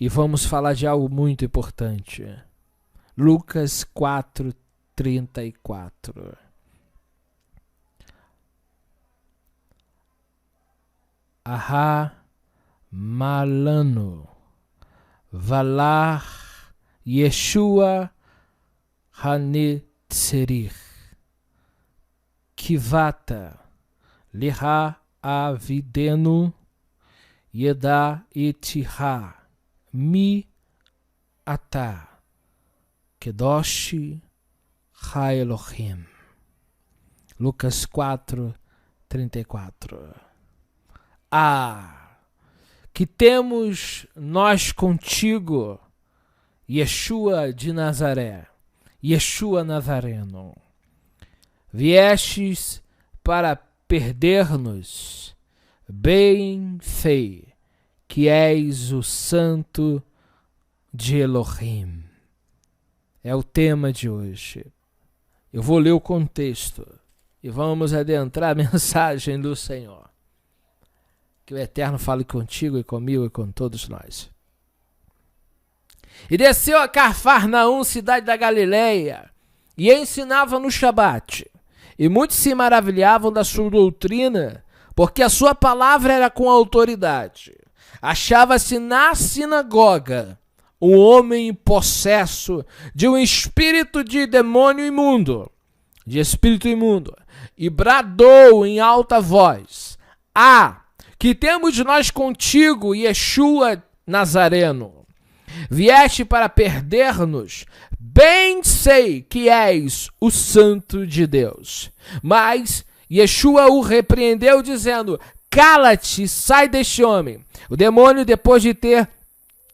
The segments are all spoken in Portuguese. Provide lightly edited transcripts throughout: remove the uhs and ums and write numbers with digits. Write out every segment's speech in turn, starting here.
E vamos falar de algo muito importante. Lucas 4:34. Aha malano valar Yeshua hanetzerich kivata liha avidenu yeda itiha mi ata kedoshi ha-Elohim. Lucas 4:34. Que temos nós contigo, Yeshua de Nazaré, Yeshua Nazareno. Viestes para perder-nos, bem sei que és o Santo de Elohim. É o tema de hoje. Eu vou ler o contexto e vamos adentrar a mensagem do Senhor. Que o Eterno fale contigo e comigo e com todos nós. E desceu a Cafarnaum, cidade da Galileia, e ensinava no Shabat. E muitos se maravilhavam da sua doutrina, porque a sua palavra era com autoridade. Achava-se na sinagoga um homem possesso de um espírito de demônio imundo, e bradou em alta voz: que temos nós contigo, Yeshua Nazareno? Vieste para perder-nos? Bem sei que és o Santo de Deus. Mas Yeshua o repreendeu, dizendo: cala-te, sai deste homem. O demônio, depois de ter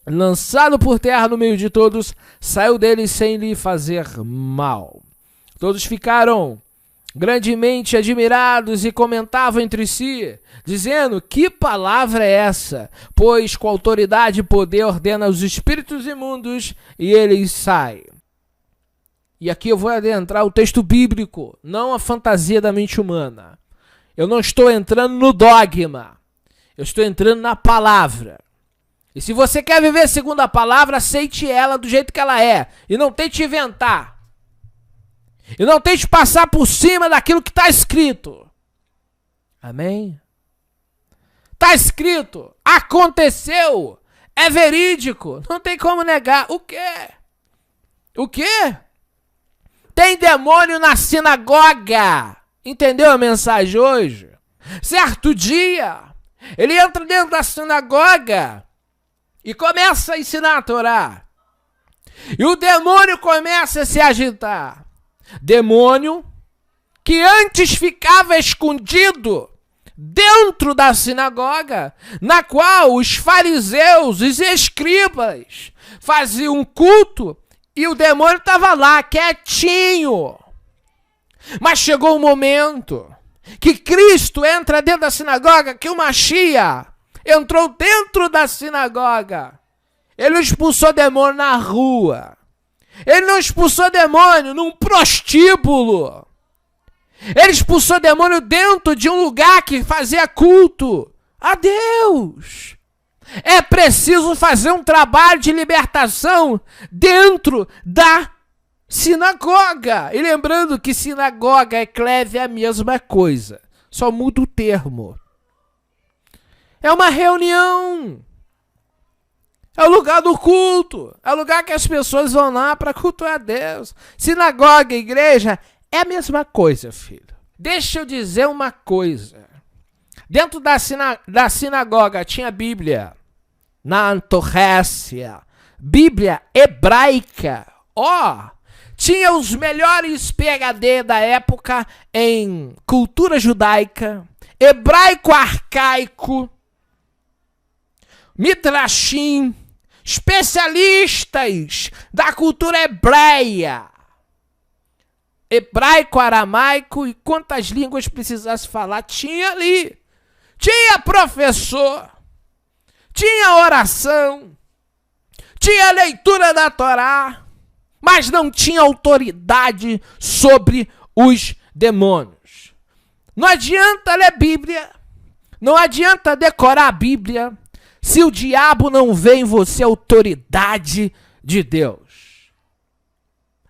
lançado por terra no meio de todos, saiu dele sem lhe fazer mal. Todos ficaram grandemente admirados e comentavam entre si, dizendo: que palavra é essa? Pois com autoridade e poder ordena os espíritos imundos e eles saem. E aqui eu vou adentrar o texto bíblico, não a fantasia da mente humana. Eu não estou entrando no dogma, eu estou entrando na palavra. E se você quer viver segundo a palavra, aceite ela do jeito que ela é e não tente inventar. E não tente passar por cima daquilo que está escrito. Amém? Está escrito, aconteceu, é verídico, não tem como negar. O quê? O quê? Tem demônio na sinagoga. Entendeu a mensagem hoje? Certo dia, ele entra dentro da sinagoga e começa a ensinar a Torá. E o demônio começa a se agitar. Demônio que antes ficava escondido dentro da sinagoga, na qual os fariseus, os escribas, faziam culto, e o demônio estava lá, quietinho. Mas chegou um momento que Cristo entra dentro da sinagoga, que o Mashiach entrou dentro da sinagoga. Ele não expulsou demônio na rua. Ele não expulsou demônio num prostíbulo. Ele expulsou demônio dentro de um lugar que fazia culto a Deus. É preciso fazer um trabalho de libertação dentro da sinagoga. E lembrando que sinagoga e eclésia é a mesma coisa, só muda o termo. É uma reunião. É o lugar do culto. É o lugar que as pessoas vão lá para cultuar a Deus. Sinagoga, igreja, é a mesma coisa, filho. Deixa eu dizer uma coisa. Dentro da sinagoga tinha Bíblia. Na Antioquia. Bíblia hebraica. Tinha os melhores PhD da época em cultura judaica, hebraico arcaico, midrashim, especialistas da cultura hebreia, hebraico, aramaico e quantas línguas precisasse falar, tinha ali. Tinha professor, tinha oração, tinha leitura da Torá, mas não tinha autoridade sobre os demônios. Não adianta ler Bíblia, não adianta decorar a Bíblia, se o diabo não vê em você a autoridade de Deus?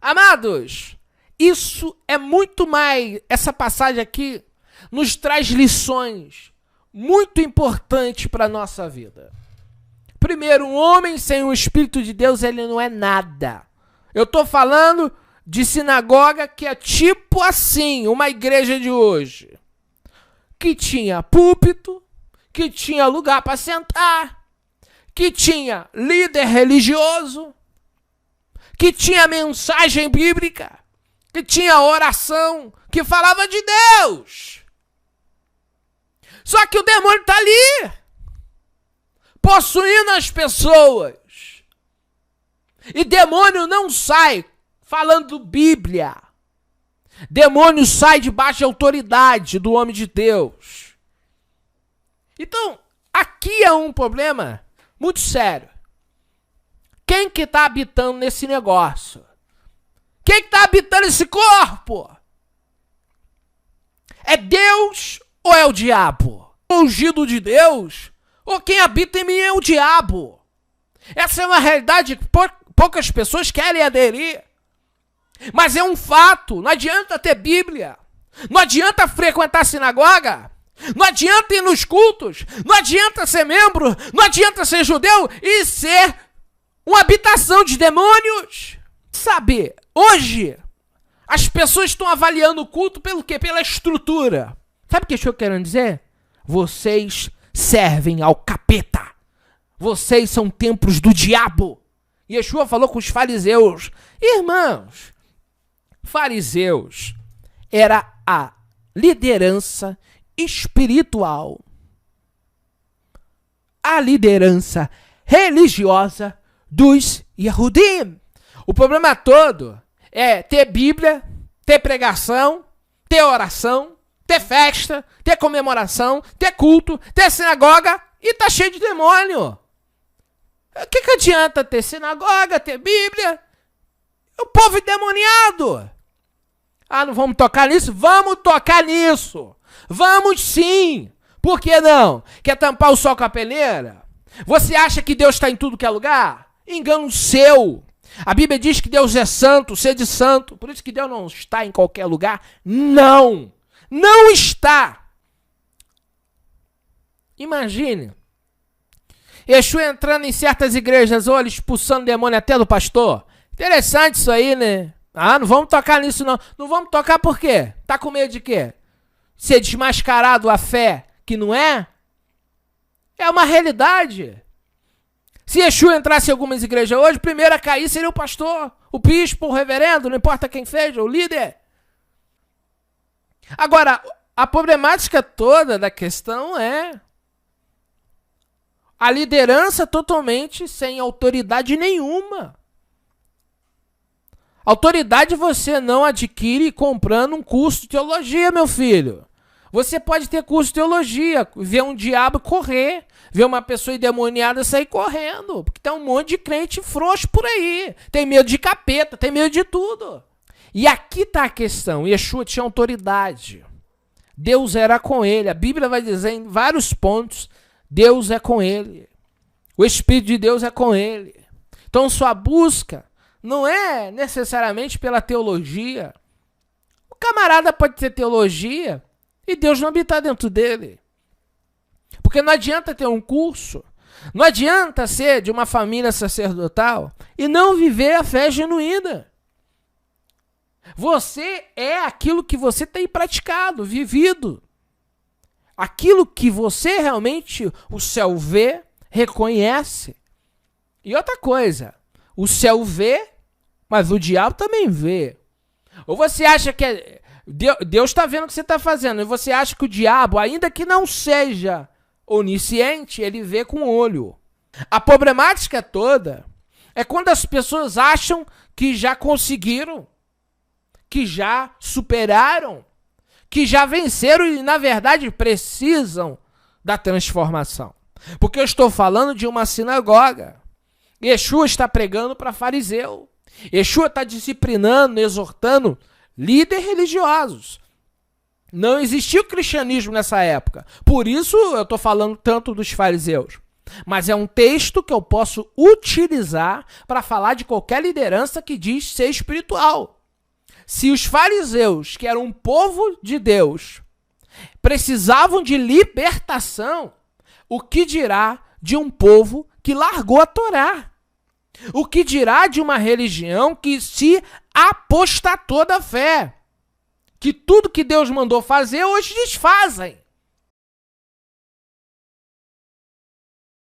Amados, isso é muito mais, essa passagem aqui nos traz lições muito importantes para a nossa vida. Primeiro, um homem sem o Espírito de Deus, ele não é nada. Eu estou falando de sinagoga que é tipo assim, uma igreja de hoje, que tinha púlpito, que tinha lugar para sentar, que tinha líder religioso, que tinha mensagem bíblica, que tinha oração, que falava de Deus. Só que o demônio está ali, possuindo as pessoas. E demônio não sai falando Bíblia. Demônio sai debaixo de autoridade do homem de Deus. Então, aqui é um problema muito sério. Quem que está habitando nesse negócio? Quem que está habitando esse corpo? É Deus ou é o diabo? O ungido de Deus? Ou quem habita em mim é o diabo? Essa é uma realidade que poucas pessoas querem aderir. Mas é um fato. Não adianta ter Bíblia. Não adianta frequentar a sinagoga. Não adianta ir nos cultos. Não adianta ser membro. Não adianta ser judeu e ser uma habitação de demônios. Sabe, hoje as pessoas estão avaliando o culto pelo quê? Pela estrutura. Sabe o que eu quero dizer? Vocês servem ao capeta. Vocês são templos do diabo. Yeshua falou com os fariseus. Irmãos, fariseus era a liderança espiritual, a liderança religiosa dos Yehudim. O problema todo é ter Bíblia, ter pregação, ter oração, ter festa, ter comemoração, ter culto, ter sinagoga e tá cheio de demônio. O que adianta ter sinagoga, ter Bíblia? O povo endemoniado. Ah, não vamos tocar nisso? Vamos tocar nisso. Vamos sim. Por que não? Quer tampar o sol com a peneira? Você acha que Deus está em tudo que é lugar? Engano seu. A Bíblia diz que Deus é santo, sede santo. Por isso que Deus não está em qualquer lugar. Não. Não está. Imagine. Yeshua entrando em certas igrejas, olha, expulsando demônio até do pastor. Interessante isso aí, né? Ah, não vamos tocar nisso não. Não vamos tocar por quê? Tá com medo de quê? Ser desmascarado a fé que não é? É uma realidade. Se Yeshua entrasse em algumas igrejas hoje, primeiro a cair seria o pastor, o bispo, o reverendo, não importa quem seja, o líder. Agora, a problemática toda da questão é a liderança totalmente sem autoridade nenhuma. Autoridade você não adquire comprando um curso de teologia, meu filho. Você pode ter curso de teologia, ver um diabo correr, ver uma pessoa endemoniada sair correndo, porque tem um monte de crente frouxo por aí. Tem medo de capeta, tem medo de tudo. E aqui está a questão. Yeshua tinha autoridade. Deus era com ele. A Bíblia vai dizer em vários pontos, Deus é com ele. O Espírito de Deus é com ele. Então sua busca não é necessariamente pela teologia. O camarada pode ter teologia e Deus não habitar dentro dele. Porque não adianta ter um curso, não adianta ser de uma família sacerdotal e não viver a fé genuína. Você é aquilo que você tem praticado, vivido. Aquilo que você realmente, o céu vê, reconhece. E outra coisa, o céu vê, mas o diabo também vê. Ou você acha que Deus está vendo o que você está fazendo, e você acha que o diabo, ainda que não seja onisciente, ele vê com o olho. A problemática toda é quando as pessoas acham que já conseguiram, que já superaram, que já venceram e, na verdade, precisam da transformação. Porque eu estou falando de uma sinagoga. Yeshua está pregando para fariseu. Yeshua está disciplinando, exortando líderes religiosos. Não existia o cristianismo nessa época. Por isso eu estou falando tanto dos fariseus. Mas é um texto que eu posso utilizar para falar de qualquer liderança que diz ser espiritual. Se os fariseus, que eram um povo de Deus, precisavam de libertação, o que dirá de um povo que largou a Torá? O que dirá de uma religião que se apostatou da fé? Que tudo que Deus mandou fazer, hoje desfazem.